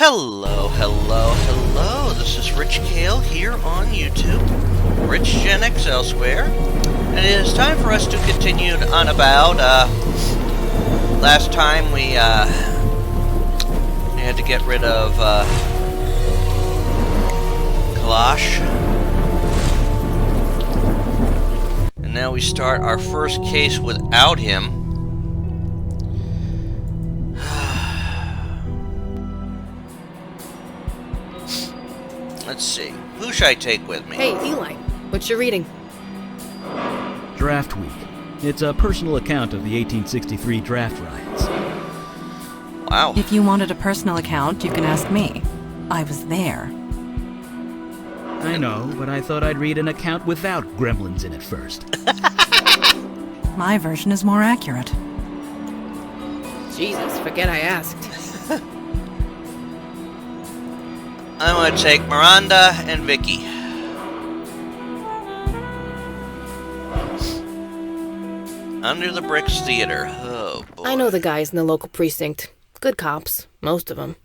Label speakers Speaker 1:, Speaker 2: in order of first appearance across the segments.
Speaker 1: Hello, hello, hello. This is Rich Kale here on YouTube, Rich Gen X elsewhere, and it is time for us to continue Unavowed. Last time we had to get rid of Kalash, and now we start our first case without him. Let's see. Who should I take with me?
Speaker 2: Hey, Eli. What you reading?
Speaker 3: Draft Week. It's a personal account of the 1863 draft riots.
Speaker 1: Wow.
Speaker 4: If you wanted a personal account, you can ask me. I was there.
Speaker 3: I know, but I thought I'd read an account without gremlins in it first.
Speaker 4: My version is more accurate.
Speaker 2: Jesus, forget I asked.
Speaker 1: I'm going to take Miranda and Vicky. Under the Bricks Theater. Oh, boy.
Speaker 2: I know the guys in the local precinct. Good cops, most of them.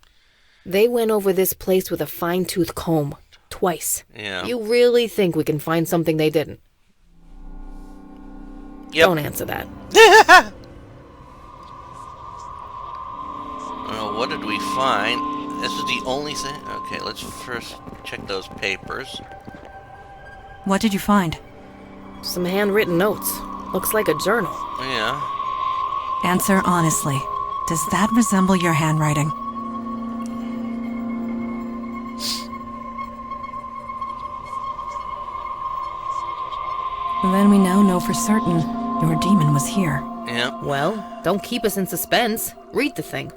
Speaker 2: They went over this place with a fine-tooth comb. Twice.
Speaker 1: Yeah.
Speaker 2: You really think we can find something they didn't?
Speaker 1: Yep.
Speaker 2: Don't answer that.
Speaker 1: What did we find? This is the only thing? Okay, let's first check those papers.
Speaker 4: What did you find?
Speaker 2: Some handwritten notes. Looks like a journal.
Speaker 1: Yeah.
Speaker 4: Answer honestly. Does that resemble your handwriting? Then we now know for certain your demon was here.
Speaker 1: Yeah.
Speaker 2: Well, don't keep us in suspense. Read the thing.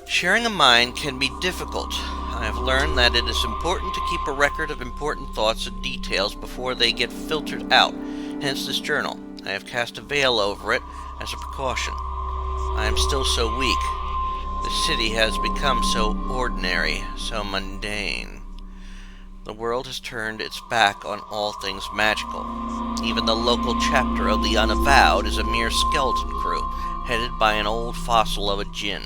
Speaker 1: Sharing a mind can be difficult. I have learned that it is important to keep a record of important thoughts and details before they get filtered out. Hence this journal. I have cast a veil over it as a precaution. I am still so weak. The city has become so ordinary, so mundane. The world has turned its back on all things magical. Even the local chapter of the Unavowed is a mere skeleton crew, headed by an old fossil of a djinn.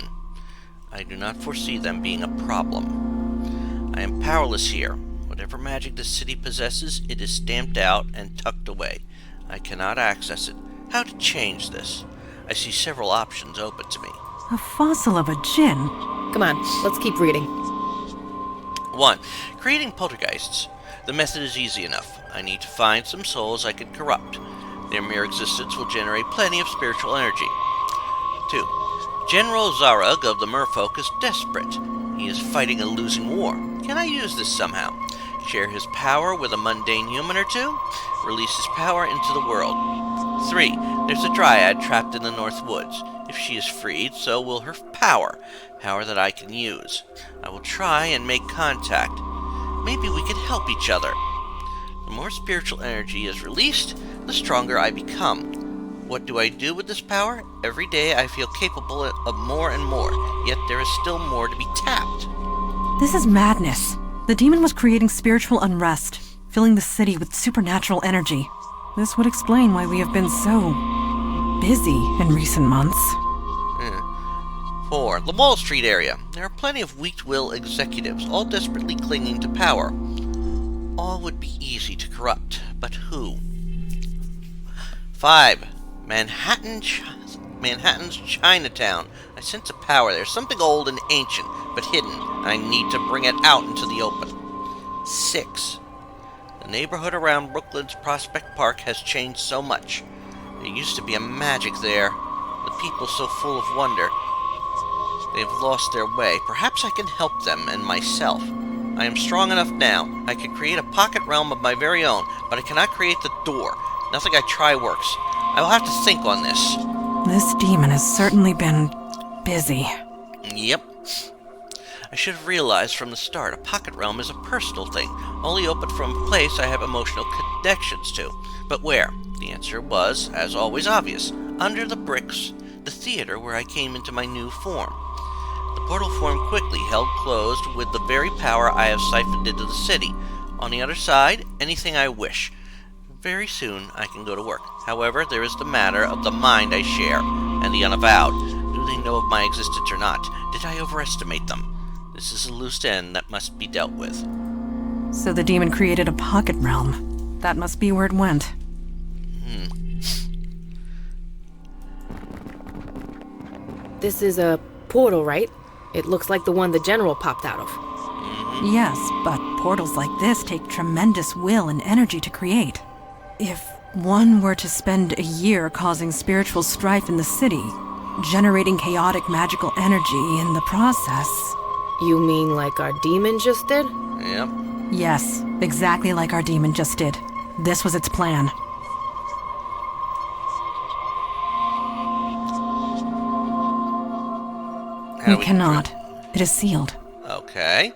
Speaker 1: I do not foresee them being a problem. I am powerless here. Whatever magic the city possesses, it is stamped out and tucked away. I cannot access it. How to change this? I see several options open to me.
Speaker 4: A fossil of a djinn?
Speaker 2: Come on, let's keep reading.
Speaker 1: 1. Creating poltergeists. The method is easy enough. I need to find some souls I can corrupt. Their mere existence will generate plenty of spiritual energy. 2. General Zarug of the Merfolk is desperate. He is fighting a losing war. Can I use this somehow? Share his power with a mundane human or two? Release his power into the world. 3. There's a dryad trapped in the North Woods. If she is freed, so will her power. Power that I can use. I will try and make contact. Maybe we can help each other. The more spiritual energy is released, the stronger I become. What do I do with this power? Every day I feel capable of more and more, yet there is still more to be tapped.
Speaker 4: This is madness. The demon was creating spiritual unrest, filling the city with supernatural energy. This would explain why we have been so busy in recent months.
Speaker 1: 4. The Wall Street area. There are plenty of weak-willed executives, all desperately clinging to power. All would be easy to corrupt, but who? 5. Manhattan's Chinatown. I sense a power there, something old and ancient, but hidden. I need to bring it out into the open. 6. The neighborhood around Brooklyn's Prospect Park has changed so much. There used to be a magic there. The people so full of wonder. They've lost their way. Perhaps I can help them and myself. I am strong enough now. I can create a pocket realm of my very own, but I cannot create the door. Nothing I try works. I will have to think on this.
Speaker 4: This demon has certainly been busy.
Speaker 1: Yep. I should have realized from the start a pocket realm is a personal thing, only open from a place I have emotional connections to. But where? The answer was, as always, obvious. Under the bricks, the theater where I came into my new form. The portal formed quickly, held closed with the very power I have siphoned into the city. On the other side, anything I wish. Very soon I can go to work. However, there is the matter of the mind I share, and the Unavowed. Do they know of my existence or not? Did I overestimate them? This is a loose end that must be dealt with.
Speaker 4: So the demon created a pocket realm. That must be where it went.
Speaker 2: This is a portal, right? It looks like the one the general popped out of.
Speaker 4: Yes, but portals like this take tremendous will and energy to create. If one were to spend a year causing spiritual strife in the city, generating chaotic magical energy in the process...
Speaker 2: You mean like our demon just did?
Speaker 1: Yep.
Speaker 4: Yes, exactly like our demon just did. This was its plan.
Speaker 1: How do
Speaker 4: We cannot. It is sealed.
Speaker 1: Okay.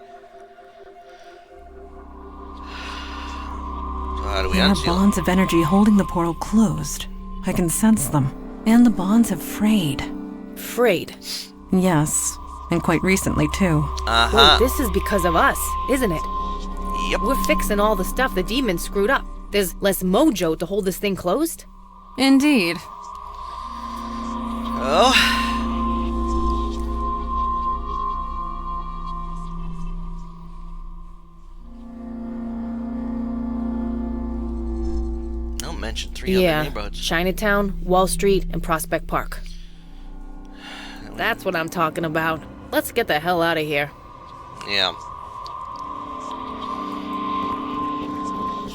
Speaker 1: So how do we
Speaker 4: There are
Speaker 1: unseal it?
Speaker 4: bonds of energy holding the portal closed. I can sense them. And the bonds have frayed.
Speaker 2: Frayed.
Speaker 4: Yes, and quite recently, too.
Speaker 1: Uh-huh.
Speaker 2: Wait, this is because of us, isn't it?
Speaker 1: Yep.
Speaker 2: We're fixing all the stuff the demon screwed up. There's less mojo to hold this thing closed.
Speaker 4: Indeed.
Speaker 1: Oh. Don't mention three other neighborhoods.
Speaker 2: Chinatown, Wall Street, and Prospect Park. That's what I'm talking about. Let's get the hell out of here.
Speaker 1: Yeah.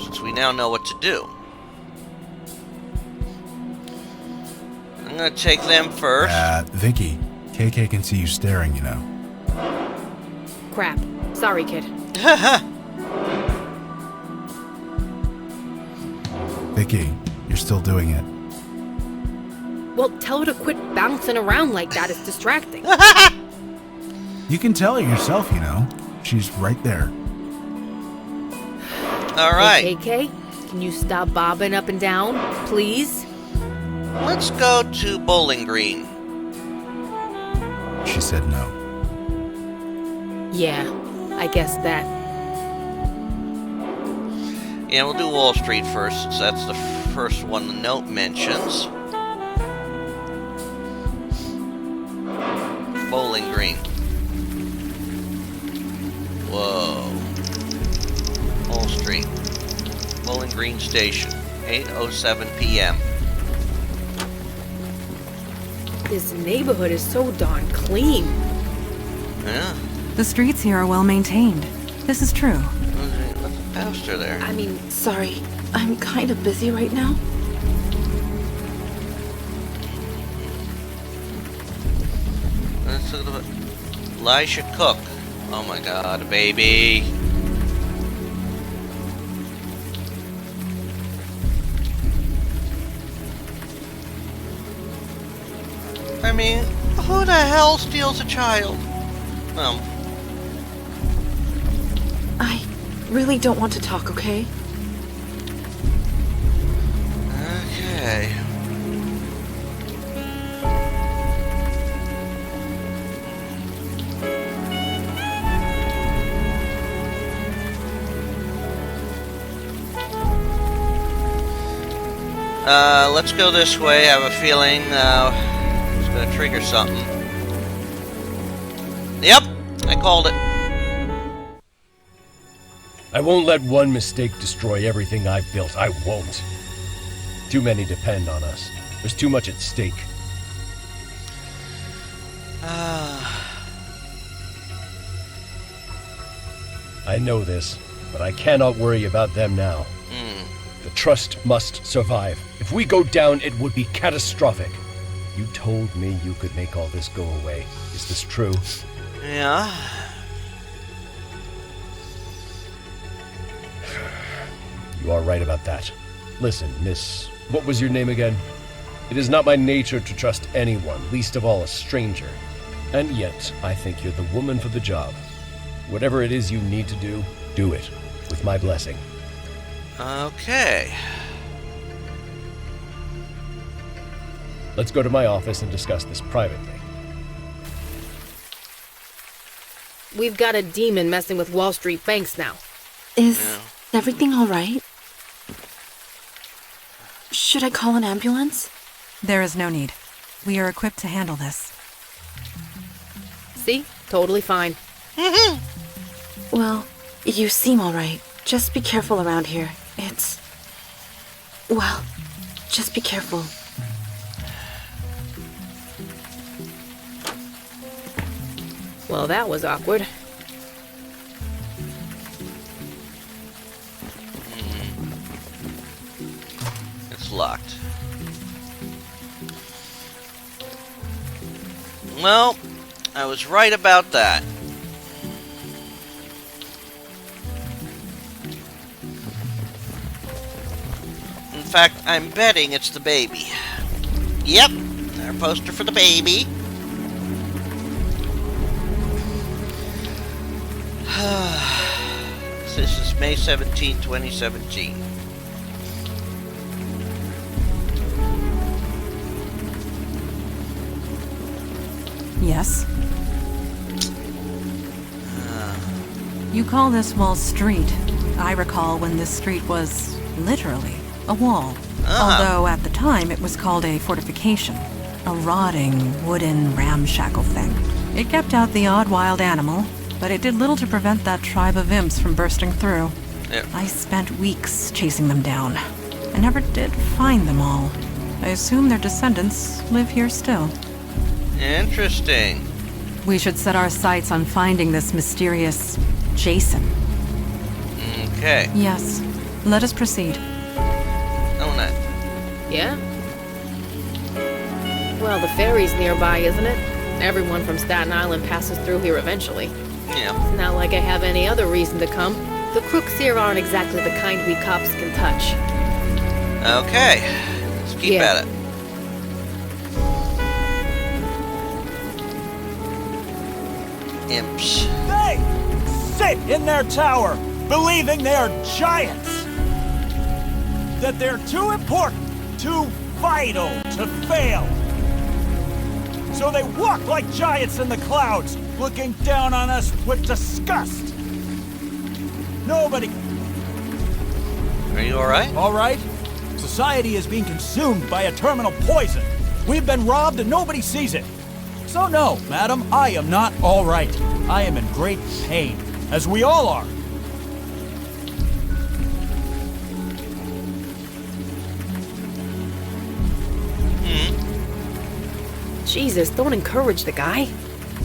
Speaker 1: Since we now know what to do. I'm gonna take them first.
Speaker 5: Vicky, KK can see you staring, you know.
Speaker 2: Crap. Sorry, kid.
Speaker 5: Vicky, you're still doing it.
Speaker 2: Well, tell her to quit bouncing around like that. It's distracting.
Speaker 5: You can tell her yourself, you know. She's right there.
Speaker 1: All right.
Speaker 2: Hey, KK, can you stop bobbing up and down, please?
Speaker 1: Let's go to Bowling Green.
Speaker 5: She said no.
Speaker 2: Yeah, I guess that.
Speaker 1: Yeah, we'll do Wall Street first, since that's the first one the note mentions. Bowling Green. Whoa. Wall Street. Bowling Green Station. 8:07 p.m.
Speaker 2: This neighborhood is so darn clean.
Speaker 1: Yeah.
Speaker 4: The streets here are well maintained. This is true.
Speaker 1: What's the pastor there?
Speaker 2: I mean,
Speaker 6: Sorry, I'm kind of busy right now.
Speaker 1: Let's look at Elisha Cook. Oh my god, baby. I mean, who the hell steals a child?
Speaker 6: I really don't want to talk, okay?
Speaker 1: Okay. Let's go this way. I have a feeling it's gonna trigger something. Yep, I called it.
Speaker 7: I won't let one mistake destroy everything I've built. I won't. Too many depend on us. There's too much at stake. I know this, but I cannot worry about them now. The trust must survive. If we go down, it would be catastrophic. You told me you could make all this go away. Is this true?
Speaker 1: Yeah.
Speaker 7: You are right about that. Listen, Miss... What was your name again? It is not my nature to trust anyone, least of all a stranger. And yet, I think you're the woman for the job. Whatever it is you need to do it. With my blessing.
Speaker 1: Okay.
Speaker 7: Let's go to my office and discuss this privately.
Speaker 2: we've got a demon messing with Wall Street banks now.
Speaker 6: Is everything all right? Should I call an ambulance?
Speaker 4: There is no need. We are equipped to handle this.
Speaker 2: See? Totally fine.
Speaker 6: Well, you seem alright. Just be careful around here. Well, just be careful.
Speaker 2: Well, that was awkward.
Speaker 1: It's locked. Well, I was right about that. In fact, I'm betting it's the baby. Yep, our poster for the baby. This is May 17, 2017.
Speaker 4: Yes? You call this wall street. I recall when this street was literally a wall. Although at the time it was called a fortification. A rotting, wooden, ramshackle thing. It kept out the odd wild animal, but it did little to prevent that tribe of imps from bursting through.
Speaker 1: Yep.
Speaker 4: I spent weeks chasing them down. I never did find them all. I assume their descendants live here still.
Speaker 1: Interesting.
Speaker 4: We should set our sights on finding this mysterious Jason.
Speaker 1: Okay.
Speaker 4: Yes. Let us proceed.
Speaker 1: Own it.
Speaker 2: Yeah? Well, the ferry's nearby, isn't it? Everyone from Staten Island passes through here eventually.
Speaker 1: Yeah.
Speaker 2: It's not like I have any other reason to come. The crooks here aren't exactly the kind we cops can touch.
Speaker 1: Okay. Let's keep
Speaker 2: Yeah.
Speaker 1: at it. Imps.
Speaker 8: They sit in their tower, believing they're giants. That they're too important, too vital to fail. So they walk like giants in the clouds, looking down on us with disgust. Nobody.
Speaker 1: Are you alright?
Speaker 8: All right? Society is being consumed by a terminal poison. We've been robbed and nobody sees it. So no, madam, I am not all right. I am in great pain, as we all are.
Speaker 2: Jesus, don't encourage the guy.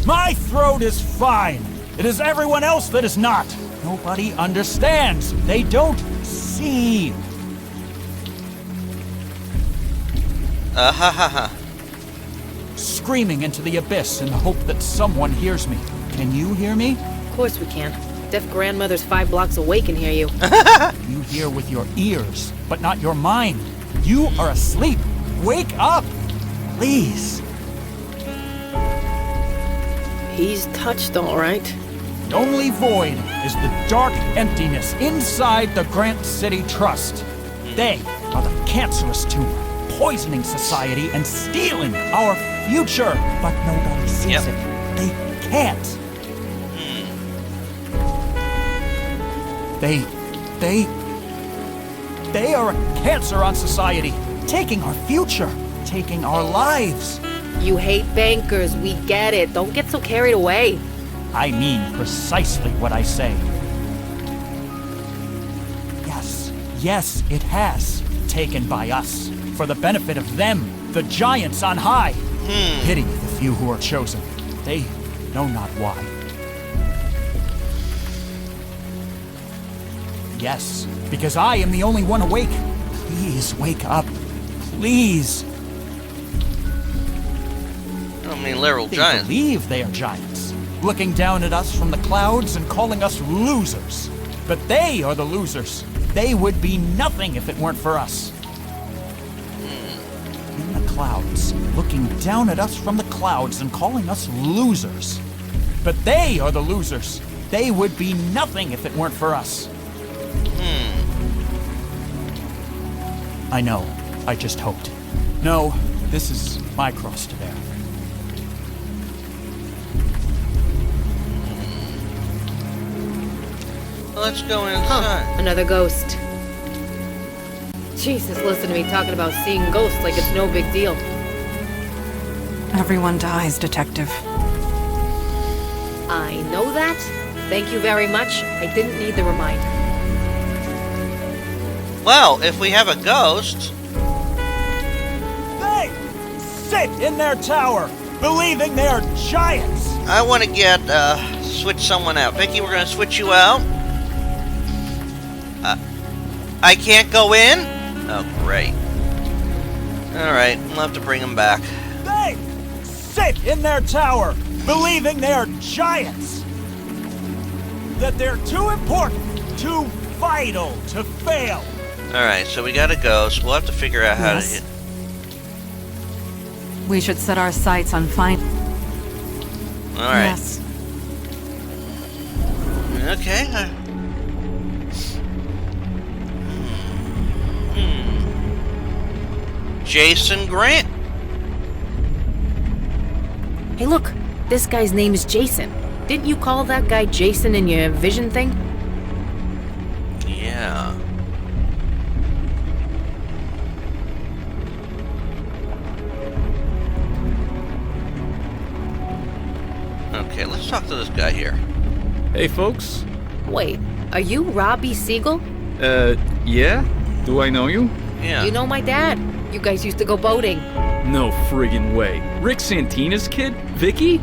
Speaker 8: My throat is fine. It is everyone else that is not. Nobody understands. They don't see.
Speaker 1: Ha ha ha.
Speaker 8: Screaming into the abyss in the hope that someone hears me. Can you hear me?
Speaker 2: Of course we can. Deaf grandmother's 5 blocks away can hear you.
Speaker 8: You hear with your ears, but not your mind. You are asleep. Wake up, please.
Speaker 2: He's touched, all right.
Speaker 8: The only void is the dark emptiness inside the Grant City Trust. They are the cancerous tumor, poisoning society and stealing our future. But nobody sees it. They can't. They are a cancer on society, taking our future, taking our lives.
Speaker 2: You hate bankers, we get it. Don't get so carried away.
Speaker 8: I mean precisely what I say. Yes, it has. Taken by us. For the benefit of them, the giants on high. Pity the few who are chosen. They know not why. Yes, because I am the only one awake. Please wake up. Please.
Speaker 1: I mean, literal
Speaker 8: They
Speaker 1: giant.
Speaker 8: believe they are giants, looking down at us from the clouds and calling us losers. But they are the losers. They would be nothing if it weren't for us. In the clouds, looking down at us from the clouds and calling us losers. But they are the losers. They would be nothing if it weren't for us. I know. I just hoped. No, this is my cross to bear.
Speaker 1: Let's go inside.
Speaker 2: Another ghost. Jesus, listen to me talking about seeing ghosts like it's no big deal.
Speaker 4: Everyone dies, Detective.
Speaker 2: I know that. Thank you very much. I didn't need the reminder.
Speaker 1: Well, if we have a ghost...
Speaker 8: They sit in their tower, believing they're giants.
Speaker 1: I want to switch someone out. Vicky, we're going to switch you out. I can't go in? Oh, great. Alright, we'll have to bring him back.
Speaker 8: They sit in their tower, believing they're giants. That they're too important, too vital to fail.
Speaker 1: Alright, so we got a ghost. We'll have to figure out how to hit...
Speaker 4: We should set our sights on
Speaker 1: Alright.
Speaker 4: Yes.
Speaker 1: Okay. Jason Grant.
Speaker 2: Hey, look. This guy's name is Jason. Didn't you call that guy Jason in your vision thing?
Speaker 1: Yeah. Okay, let's talk to this guy here.
Speaker 9: Hey, folks.
Speaker 2: Wait, are you Robbie Siegel?
Speaker 9: Yeah? Do I know you?
Speaker 1: Yeah.
Speaker 2: You know my dad. You guys used to go boating.
Speaker 9: No friggin' way. Rick Santina's kid? Vicky?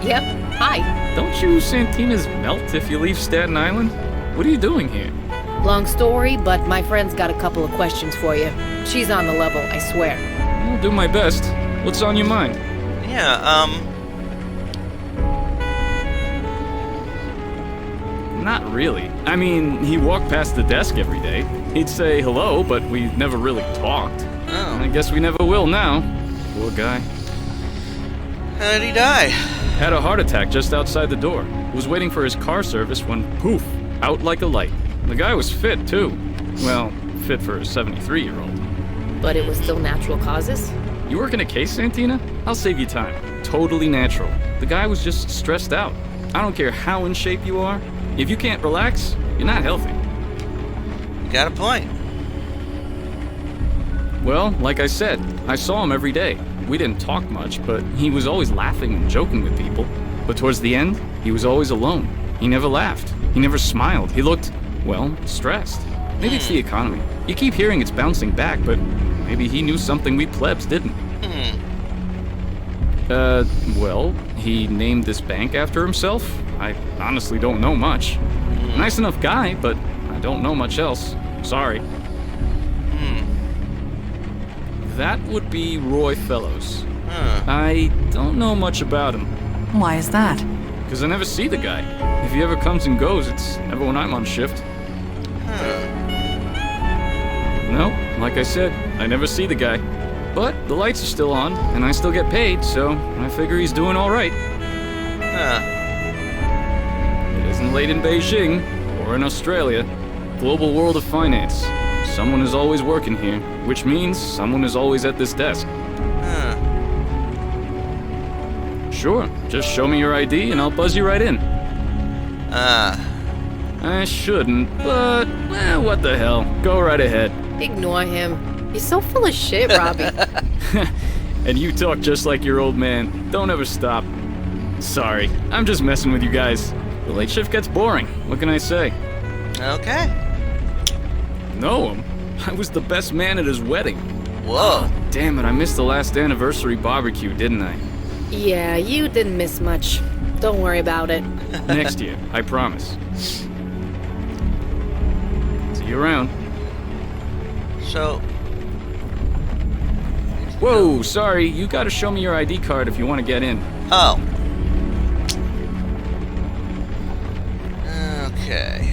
Speaker 2: Yep. Hi.
Speaker 9: Don't you Santinas melt if you leave Staten Island? What are you doing here?
Speaker 2: Long story, but my friend's got a couple of questions for you. She's on the level, I swear.
Speaker 9: I'll do my best. What's on your mind?
Speaker 1: Yeah,
Speaker 9: Not really. I mean, he walked past the desk every day. He'd say hello, but we never really talked.
Speaker 1: Oh.
Speaker 9: I guess we never will now. Poor guy.
Speaker 1: How did he die?
Speaker 9: Had a heart attack just outside the door. Was waiting for his car service when, poof, out like a light. The guy was fit, too. Well, fit for a 73-year-old.
Speaker 2: But it was still natural causes?
Speaker 9: You work in a case, Santina? I'll save you time. Totally natural. The guy was just stressed out. I don't care how in shape you are. If you can't relax, you're not healthy.
Speaker 1: Got a point.
Speaker 9: Well, like I said, I saw him every day. We didn't talk much, but he was always laughing and joking with people. But towards the end, he was always alone. He never laughed. He never smiled. He looked, well, stressed. Maybe it's the economy. You keep hearing it's bouncing back, but maybe he knew something we plebs didn't. Well, he named this bank after himself? I honestly don't know much. Nice enough guy, but I don't know much else. Sorry. That would be Roy Fellows. I don't know much about him.
Speaker 4: Why is that?
Speaker 9: Because I never see the guy. If he ever comes and goes, it's never when I'm on shift. No, like I said, I never see the guy. But the lights are still on, and I still get paid, so I figure he's doing all right. It isn't late in Beijing, or in Australia. Global world of finance. Someone is always working here, which means someone is always at this desk. Sure, just show me your ID and I'll buzz you right in. I shouldn't, but, what the hell. Go right ahead.
Speaker 2: Ignore him. He's so full of shit, Robbie.
Speaker 9: And you talk just like your old man. Don't ever stop. Sorry, I'm just messing with you guys. The late shift gets boring. What can I say?
Speaker 1: Okay.
Speaker 9: Know him? I was the best man at his wedding.
Speaker 1: Whoa.
Speaker 9: Damn it, I missed the last anniversary barbecue, didn't I?
Speaker 2: Yeah, you didn't miss much. Don't worry about it.
Speaker 9: Next year, I promise. See you around.
Speaker 1: So...
Speaker 9: Whoa, sorry, you gotta show me your ID card if you want to get in.
Speaker 1: Oh. Okay.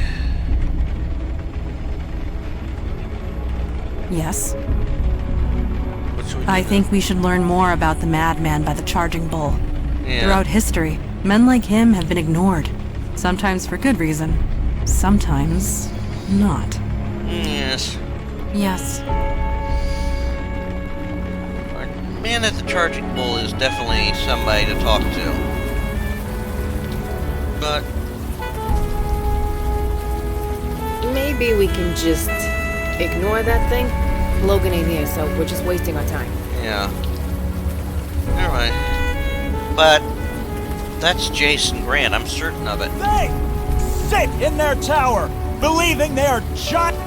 Speaker 4: Yes.
Speaker 1: What should we do
Speaker 4: I
Speaker 1: now?
Speaker 4: think we should learn more about the madman by the charging bull.
Speaker 1: Yeah.
Speaker 4: Throughout history, men like him have been ignored. Sometimes for good reason, sometimes not.
Speaker 1: Yes.
Speaker 4: Yes.
Speaker 1: Our man at the charging bull is definitely somebody to talk to. But...
Speaker 2: Maybe we can just ignore that thing. Logan ain't here, so we're just wasting our time.
Speaker 1: yeah. Alright. But... That's Jason Grant, I'm certain of it.
Speaker 8: They sit in their tower, believing they're giant.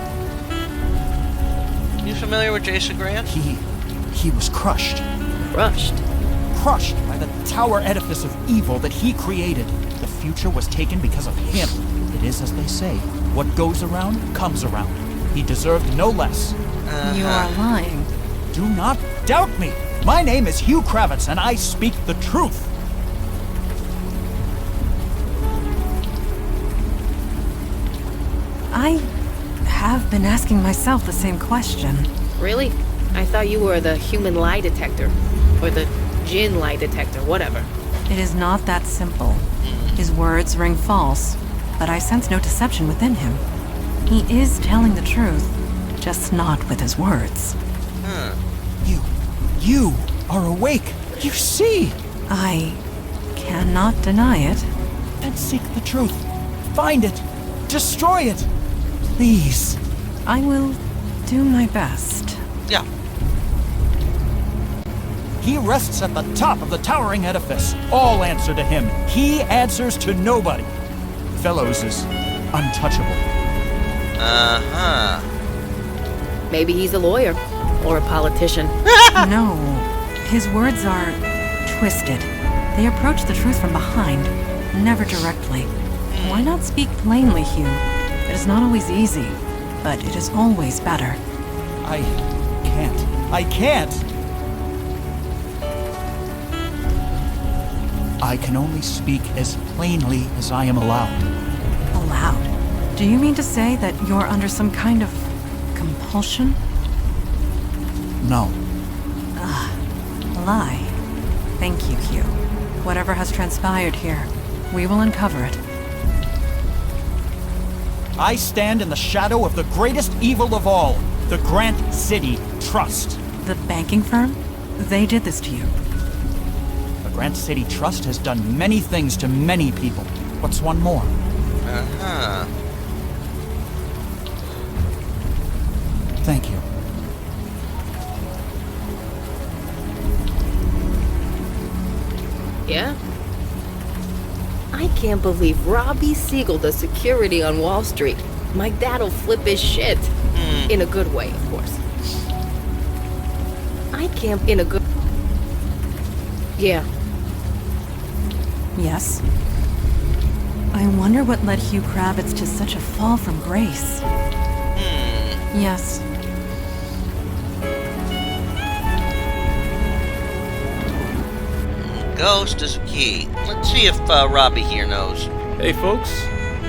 Speaker 1: You familiar with Jason Grant?
Speaker 8: He was crushed.
Speaker 2: Rushed.
Speaker 8: Crushed by the tower edifice of evil that he created. The future was taken because of him. It is as they say, what goes around comes around. He deserved no less.
Speaker 4: You are lying.
Speaker 8: Do not doubt me. My name is Hugh Kravitz, and I speak the truth.
Speaker 4: I have been asking myself the same question.
Speaker 2: Really? I thought you were the human lie detector. Or the Jinn lie detector, whatever.
Speaker 4: It is not that simple. His words ring false, but I sense no deception within him. He is telling the truth, just not with his words.
Speaker 8: You are awake. You see.
Speaker 4: I cannot deny it.
Speaker 8: Then seek the truth. Find it. Destroy it. Please.
Speaker 4: I will do my best.
Speaker 1: Yeah.
Speaker 8: He rests at the top of the towering edifice. All answer to him. He answers to nobody. Fellows is untouchable.
Speaker 1: Uh-huh.
Speaker 2: Maybe he's a lawyer. Or a politician.
Speaker 4: No, his words are twisted. They approach the truth from behind, never directly. Why not speak plainly, Hugh? It is not always easy, but it is always better.
Speaker 8: I can't. I can only speak as plainly as I am allowed.
Speaker 4: Allowed? Do you mean to say that you're under some kind of compulsion?
Speaker 8: No.
Speaker 4: Lie. Thank you, Hugh. Whatever has transpired here, we will uncover it.
Speaker 8: I stand in the shadow of the greatest evil of all, the Grant City Trust.
Speaker 4: The banking firm? They did this to you.
Speaker 8: The Grant City Trust has done many things to many people. What's one more?
Speaker 1: Uh-huh.
Speaker 8: Thank you.
Speaker 2: Yeah? I can't believe Robbie Siegel does security on Wall Street. My dad'll flip his shit. In a good way, of course. I can't in a good... Yeah.
Speaker 4: Yes. I wonder what led Hugh Kravitz to such a fall from grace. Yes.
Speaker 1: Ghost is a key. Let's see if Robbie here knows.
Speaker 9: Hey, folks.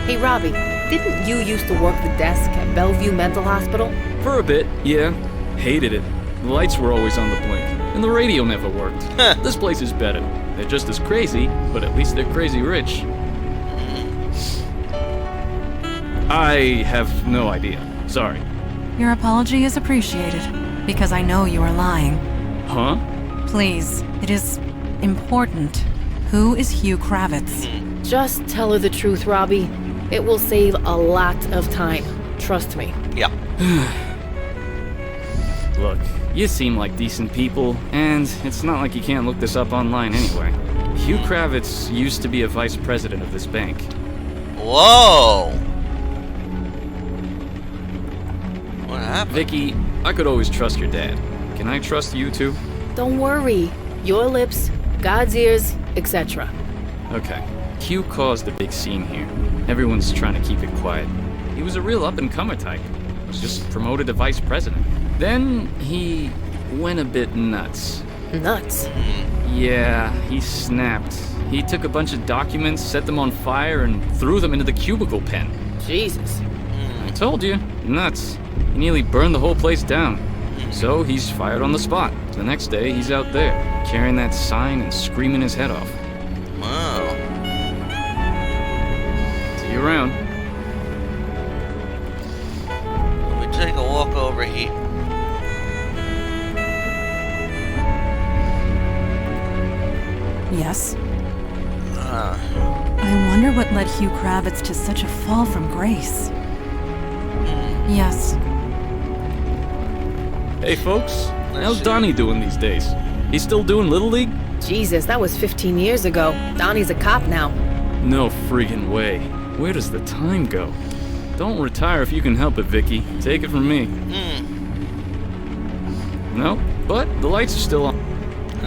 Speaker 2: Hey, Robbie, didn't you used to work the desk at Bellevue Mental Hospital?
Speaker 9: For a bit, yeah. Hated it. The lights were always on the blink, and the radio never worked. This place is better. They're just as crazy, but at least they're crazy rich. I have no idea. Sorry.
Speaker 4: Your apology is appreciated, because I know you are lying.
Speaker 9: Huh?
Speaker 4: Please, it is important. Who is Hugh Kravitz?
Speaker 2: Just tell her the truth, Robbie. It will save a lot of time. Trust me.
Speaker 1: Yeah.
Speaker 9: Look, you seem like decent people, and it's not like you can't look this up online anyway. Hugh Kravitz used to be a vice president of this bank.
Speaker 1: Whoa! What happened?
Speaker 9: Vicky, I could always trust your dad. Can I trust you too?
Speaker 2: Don't worry. Your lips, God's ears, etc.
Speaker 9: Okay. Hugh caused a big scene here. Everyone's trying to keep it quiet. He was a real up-and-comer type. Was just promoted to vice president. Then he went a bit nuts.
Speaker 2: Nuts?
Speaker 9: Yeah, he snapped. He took a bunch of documents, set them on fire, and threw them into the cubicle pen.
Speaker 2: Jesus.
Speaker 9: I told you, nuts. He nearly burned the whole place down. So he's fired on the spot. The next day, he's out there, carrying that sign and screaming his head off.
Speaker 1: Wow.
Speaker 9: See you around.
Speaker 1: Let me take a walk over here.
Speaker 4: Yes. I wonder what led Hugh Kravitz to such a fall from grace. Yes.
Speaker 9: Hey, folks. How's Donnie doing these days? He's still doing Little League?
Speaker 2: Jesus, that was 15 years ago. Donnie's a cop now.
Speaker 9: No friggin' way. Where does the time go? Don't retire if you can help it, Vicky. Take it from me. No, but the lights are still on.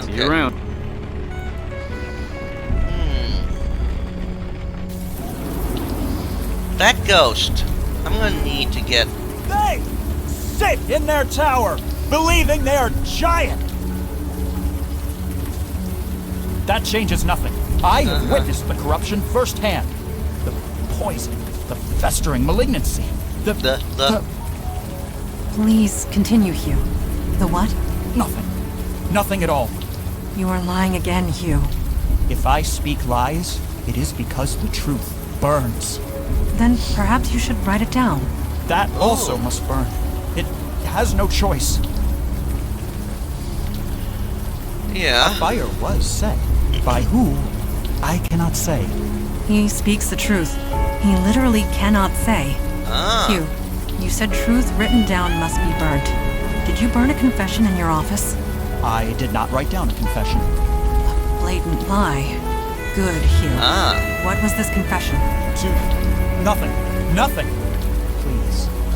Speaker 9: See you around.
Speaker 1: That ghost. I'm gonna need to get...
Speaker 8: They sit in their tower, believing they're giant. That changes nothing. I have witnessed the corruption firsthand. The poison, the festering malignancy,
Speaker 4: Please continue, Hugh. The what?
Speaker 8: Nothing. Nothing at all.
Speaker 4: You are lying again, Hugh.
Speaker 8: If I speak lies, it is because the truth burns.
Speaker 4: Then perhaps you should write it down.
Speaker 8: That also must burn. It has no choice.
Speaker 1: Yeah.
Speaker 8: A fire was set. By who, I cannot say.
Speaker 4: He speaks the truth. He literally cannot say. Hugh, you said truth written down must be burnt. Did you burn a confession in your office?
Speaker 8: I did not write down a confession.
Speaker 4: A blatant lie. Good, Hugh. What was this confession?
Speaker 8: Nothing. Nothing.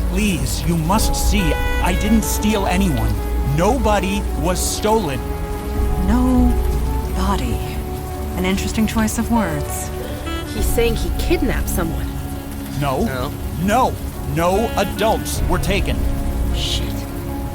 Speaker 8: Please, you must see. I didn't steal anyone. Nobody was stolen.
Speaker 4: Nobody. An interesting choice of words.
Speaker 2: He's saying he kidnapped someone.
Speaker 8: No adults were taken.
Speaker 2: Shit.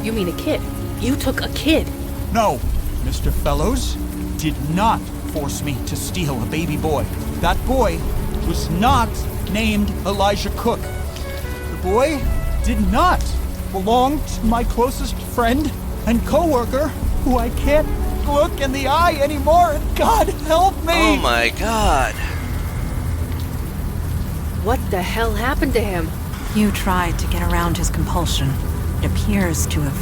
Speaker 2: You mean a kid? You took a kid.
Speaker 8: No, Mr. Fellows did not force me to steal a baby boy. That boy was not named Elijah Cook. The boy did not belong to my closest friend and co-worker, who I can't look in the eye anymore, and God help me!
Speaker 1: Oh my God.
Speaker 2: What the hell happened to him?
Speaker 4: Hugh tried to get around his compulsion. It appears to have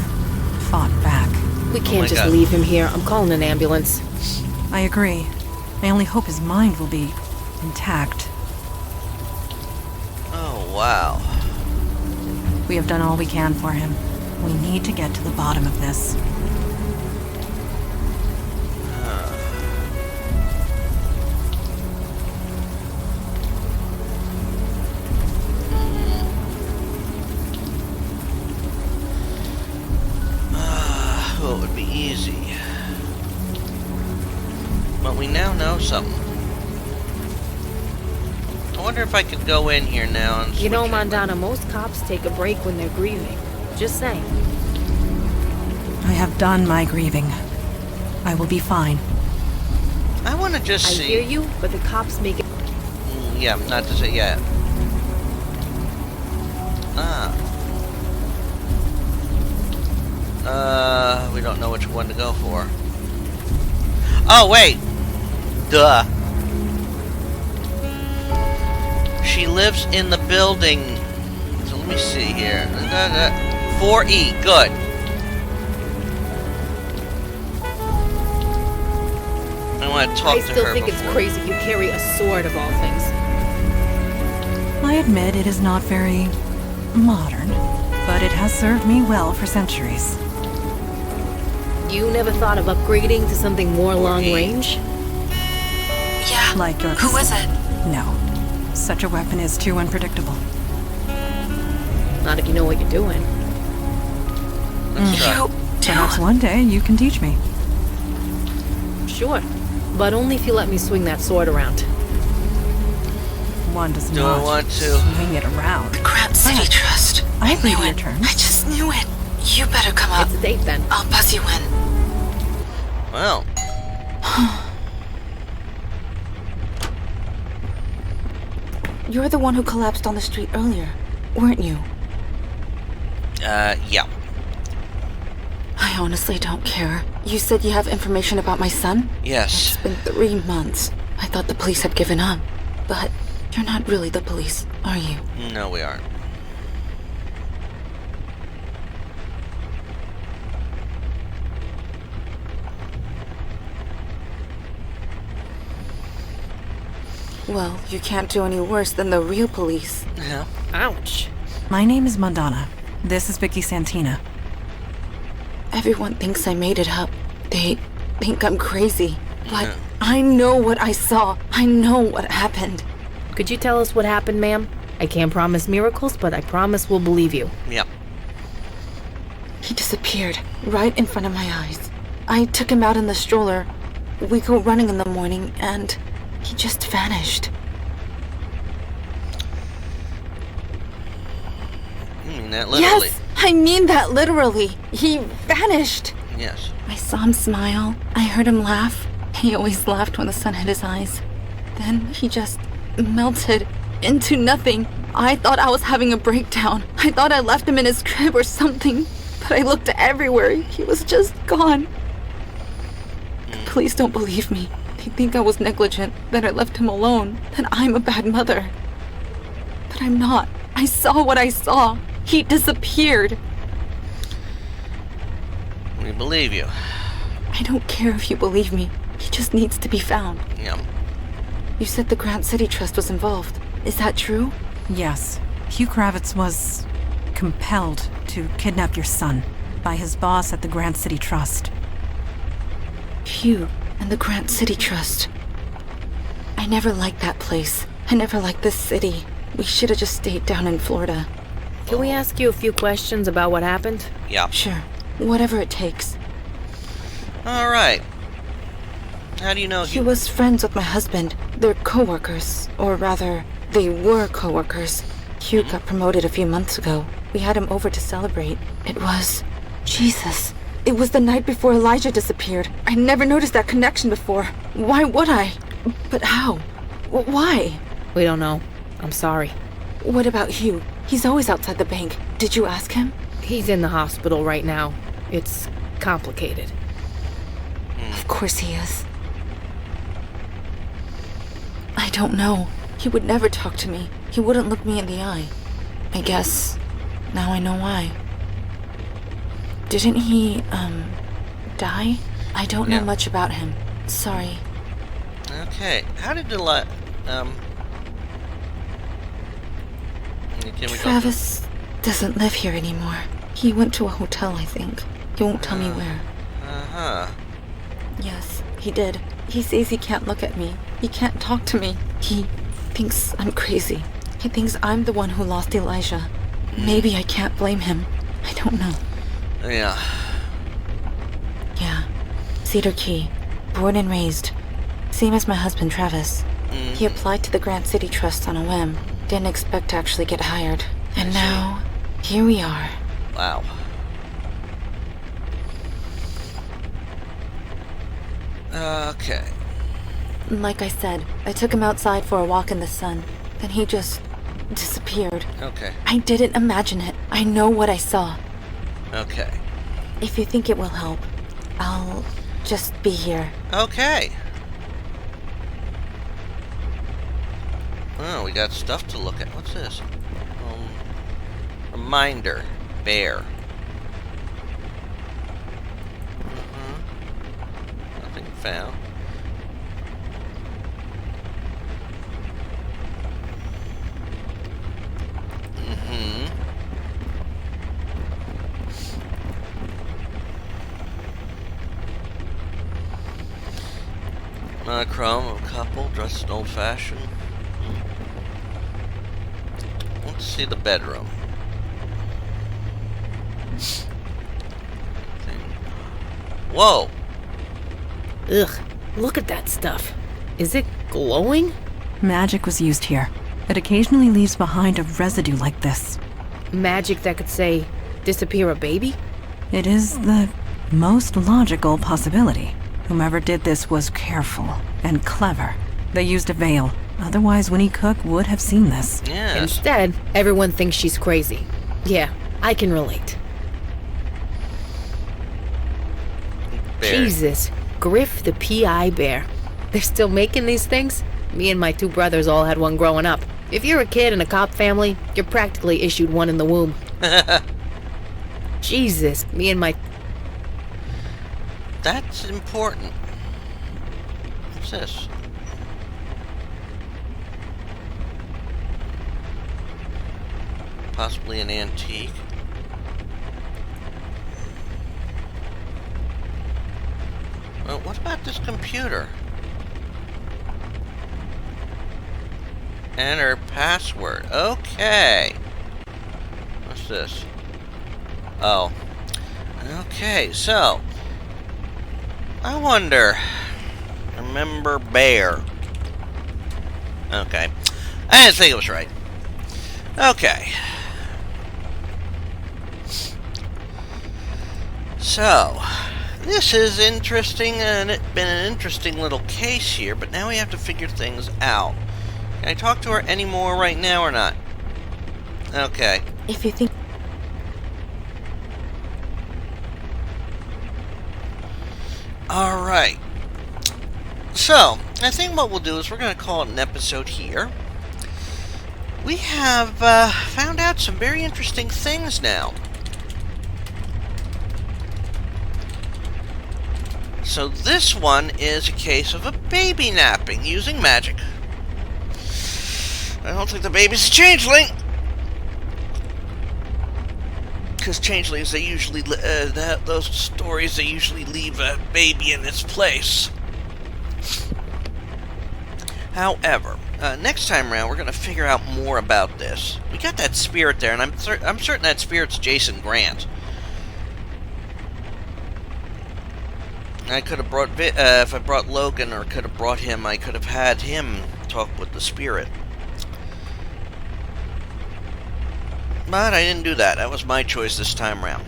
Speaker 4: fought back.
Speaker 2: We can't just leave him here. I'm calling an ambulance.
Speaker 4: I agree. I only hope his mind will be intact.
Speaker 1: Oh, wow.
Speaker 4: We have done all we can for him. We need to get to the bottom of this.
Speaker 1: It would be easy. But we now know something. I wonder if I could go in here now and...
Speaker 2: You know, Mandana, most cops take a break when they're grieving. Just saying.
Speaker 4: I have done my grieving. I will be fine.
Speaker 1: I want to just see...
Speaker 2: I hear you, but the cops make it...
Speaker 1: Yeah, not to say yet. We don't know which one to go for. Oh, wait! Duh. She lives in the building. So let me see here. 4E, good. I want to talk to her.
Speaker 2: I still think it's crazy you carry a sword of all things.
Speaker 4: I admit it is not very modern, but it has served me well for centuries.
Speaker 2: You never thought of upgrading to something more long-range?
Speaker 4: Yeah. Like your... Who is it? No. Such a weapon is too unpredictable.
Speaker 2: Not if you know what you're doing.
Speaker 1: Let's try.
Speaker 4: Perhaps one day you can teach me.
Speaker 2: Sure. But only if you let me swing that sword around.
Speaker 4: One does
Speaker 1: Do
Speaker 4: not
Speaker 1: I want to
Speaker 4: swing it around.
Speaker 10: The Crab City Trust.
Speaker 4: I agree
Speaker 10: knew
Speaker 4: with
Speaker 10: it.
Speaker 4: your terms.
Speaker 10: I just knew it. You better come up.
Speaker 2: It's a date then.
Speaker 10: I'll buzz you in.
Speaker 1: Well.
Speaker 6: You're the one who collapsed on the street earlier, weren't you?
Speaker 1: Yeah.
Speaker 6: I honestly don't care. You said you have information about my son?
Speaker 1: Yes.
Speaker 6: It's been 3 months. I thought the police had given up. But you're not really the police, are you?
Speaker 1: No, we aren't.
Speaker 6: Well, you can't do any worse than the real police.
Speaker 1: Yeah.
Speaker 2: Ouch.
Speaker 4: My name is Mandana. This is Vicky Santina.
Speaker 6: Everyone thinks I made it up. They think I'm crazy. But I know what I saw. I know what happened.
Speaker 2: Could you tell us what happened, ma'am? I can't promise miracles, but I promise we'll believe you.
Speaker 1: Yep.
Speaker 6: He disappeared right in front of my eyes. I took him out in the stroller. We go running in the morning, and he just vanished.
Speaker 1: You mean that literally?
Speaker 6: Yes, I mean that literally. He vanished.
Speaker 1: Yes.
Speaker 6: I saw him smile. I heard him laugh. He always laughed when the sun hit his eyes. Then he just melted into nothing. I thought I was having a breakdown. I thought I left him in his crib or something. But I looked everywhere. He was just gone. The police don't believe me. They think I was negligent, that I left him alone, that I'm a bad mother. But I'm not. I saw what I saw. He disappeared.
Speaker 1: We believe you.
Speaker 6: I don't care if you believe me. He just needs to be found.
Speaker 1: Yep.
Speaker 6: You said the Grant City Trust was involved. Is that true?
Speaker 4: Yes. Hugh Kravitz was compelled to kidnap your son by his boss at the Grant City Trust.
Speaker 6: Hugh and the Grant City Trust. I never liked that place. I never liked this city. We should have just stayed down in Florida.
Speaker 2: Can we ask you a few questions about what happened?
Speaker 1: Yep.
Speaker 6: Sure. Whatever it takes.
Speaker 1: All right. How do you know
Speaker 6: He was friends with my husband. They're co-workers. Or rather, they were co-workers. Hugh got promoted a few months ago. We had him over to celebrate. It was... Jesus. It was the night before Elijah disappeared. I never noticed that connection before. Why would I? But how? Why?
Speaker 2: We don't know. I'm sorry.
Speaker 6: What about Hugh? He's always outside the bank. Did you ask him?
Speaker 2: He's in the hospital right now. It's complicated.
Speaker 6: Of course he is. I don't know. He would never talk to me. He wouldn't look me in the eye. I guess now I know why. Didn't he, die? I don't know much about him. Sorry.
Speaker 1: Okay. How did
Speaker 6: Travis doesn't live here anymore. He went to a hotel, I think. He won't tell me where.
Speaker 1: Uh-huh.
Speaker 6: Yes, he did. He says he can't look at me. He can't talk to me. He thinks I'm crazy. He thinks I'm the one who lost Elijah. Maybe I can't blame him. I don't know.
Speaker 1: Yeah.
Speaker 6: Yeah. Cedar Key. Born and raised. Same as my husband, Travis. He applied to the Grant City Trust on a whim. Didn't expect to actually get hired. And now, here we are.
Speaker 1: Wow. Okay.
Speaker 6: Like I said, I took him outside for a walk in the sun. Then he just disappeared.
Speaker 1: Okay.
Speaker 6: I didn't imagine it. I know what I saw.
Speaker 1: Okay.
Speaker 6: If you think it will help, I'll just be here.
Speaker 1: Okay. Oh, we got stuff to look at. What's this? Reminder. Bear. Nothing found. Monochrome of a couple dressed in old-fashioned. Let's see the bedroom. Whoa!
Speaker 2: Ugh, look at that stuff. Is it glowing?
Speaker 4: Magic was used here. It occasionally leaves behind a residue like this.
Speaker 2: Magic that could say, disappear a baby?
Speaker 4: It is the most logical possibility. Whomever did this was careful and clever. They used a veil. Otherwise, Winnie Cook would have seen this.
Speaker 1: Yes.
Speaker 2: Instead, everyone thinks she's crazy. Yeah, I can relate.
Speaker 1: Bear.
Speaker 2: Jesus, Griff the PI bear. They're still making these things? Me and my two brothers all had one growing up. If you're a kid in a cop family, you're practically issued one in the womb. Jesus, me and my...
Speaker 1: That's important. What's this? Possibly an antique. Well, what about this computer? Enter password. Okay. What's this? Oh. Okay, so. I wonder. Remember bear. Okay. I didn't think it was right. Okay. So. This is interesting, and it's been an interesting little case here, but now we have to figure things out. Can I talk to her anymore right now or not? Okay.
Speaker 2: If you think...
Speaker 1: Alright. So, I think what we'll do is we're going to call it an episode here. We have found out some very interesting things now. So this one is a case of a baby napping using magic. I don't think the baby's a changeling. Because changelings, they usually, those stories, they usually leave a baby in its place. However, next time around, we're going to figure out more about this. We got that spirit there, and I'm certain that spirit's Jason Grant. I could have brought, if I brought Logan or could have brought him, I could have had him talk with the spirit. But I didn't do that. That was my choice this time around.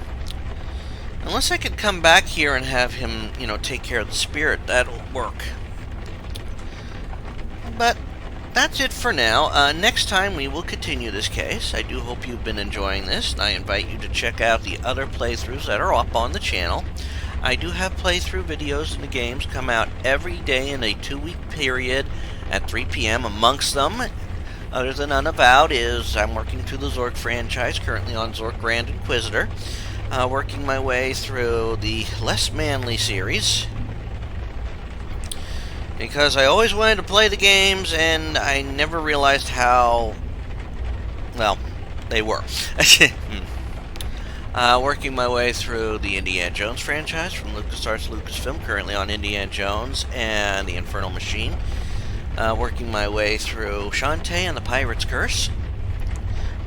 Speaker 1: Unless I could come back here and have him, you know, take care of the spirit, that'll work. But that's it for now. Next time we will continue this case. I do hope you've been enjoying this, and I invite you to check out the other playthroughs that are up on the channel. I do have playthrough videos in the games come out every day in a 2-week period at 3 p.m. Amongst them, other than Unavowed, is I'm working through the Zork franchise, currently on Zork Grand Inquisitor. Working my way through the Less Manly series. Because I always wanted to play the games, and I never realized how... well, they were. Working my way through the Indiana Jones franchise from LucasArts Lucasfilm, currently on Indiana Jones and the Infernal Machine. Working my way through Shantae and the Pirate's Curse.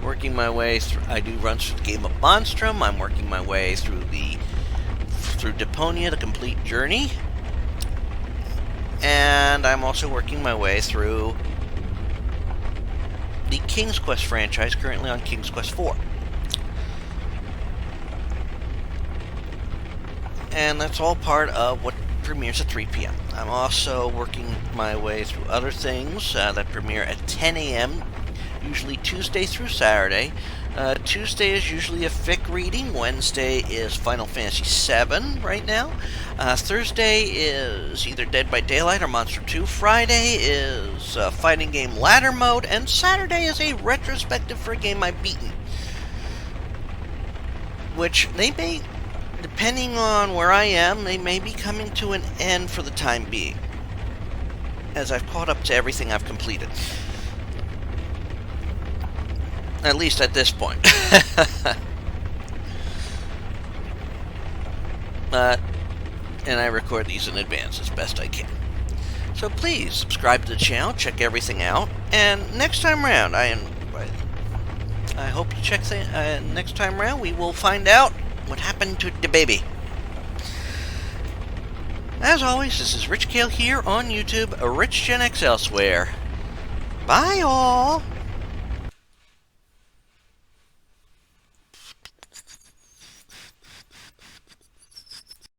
Speaker 1: Working my way through... I do runs through the game of Monstrum. I'm working my way through Deponia, the complete journey. And I'm also working my way through the King's Quest franchise, currently on King's Quest 4. And that's all part of what premieres at 3 p.m. I'm also working my way through other things that premiere at 10 a.m., usually Tuesday through Saturday. Tuesday is usually a fic reading. Wednesday is Final Fantasy VII right now. Thursday is either Dead by Daylight or Monster 2. Friday is fighting game ladder mode. And Saturday is a retrospective for a game I've beaten. Which they may... depending on where I am, they may be coming to an end for the time being, as I've caught up to everything I've completed. At least at this point. And I record these in advance as best I can. So please subscribe to the channel, check everything out, and next time around, I hope you check next time around we will find out what happened to the baby. As always, this is Rich Kale here on YouTube, Rich Gen X elsewhere. Bye all!